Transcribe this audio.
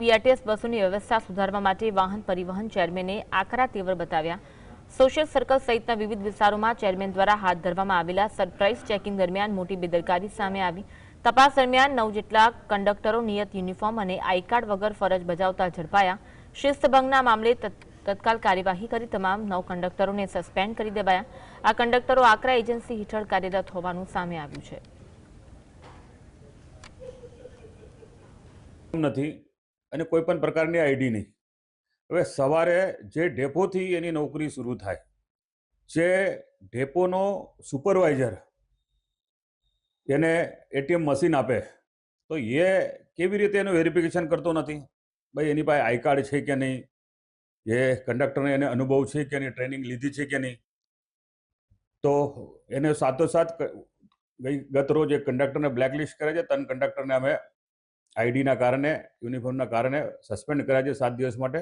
BRTS બસોની વ્યવસ્થા સુધારવા માટે વાહન પરિવહન ચેરમેને આકરા તેવર બતાવ્યા। સોશિયલ સર્કલ સહિતના વિવિધ વિસ્તારોમાં ચેરમેન દ્વારા હાથ ધરવામાં આવેલા સરપ્રાઇઝ ચેકિંગ દરમિયાન મોટી બેદરકારી સામે આવી। તપાસ દરમિયાન 9 જેટલા કંડક્ટરો નિયત યુનિફોર્મ અને આઈ કાર્ડ વગર ફરજ બજાવતા ઝડપાયા। શિસ્તભંગના મામલે તત્કાલ કાર્યવાહી કરી તમામ 9 કંડક્ટરોને સસ્પેન્ડ કરી દેવાયા। આ કંડક્ટરો આકરા એજન્સી હેઠળ કાર્યરત હોવાનું સામે આવ્યું છે। નથી અને કોઈ પણ પ્રકારની આઈડી નહીં। હવે સવારે જે ડેપોથી એની નોકરી શરૂ થાય, જે ડેપોનો સુપરવાઇઝર એને એટીએમ મશીન આપે તો એ કેવી રીતે એનું વેરિફિકેશન કરતો નથી? ભાઈ એની પાસે આઈ કાર્ડ છે કે નહીં, એ કંડક્ટરને એને અનુભવ છે કે નહીં, ટ્રેનિંગ લીધી છે કે નહીં। તો એને સાથોસાથ ગત રોજ એક કંડક્ટરને બ્લેકલિસ્ટ કરે છે। 3 કંડક્ટરને અમે આઈડીના કારણે, યુનિફોર્મના કારણે સસ્પેન્ડ કર્યા છે 7 દિવસ માટે।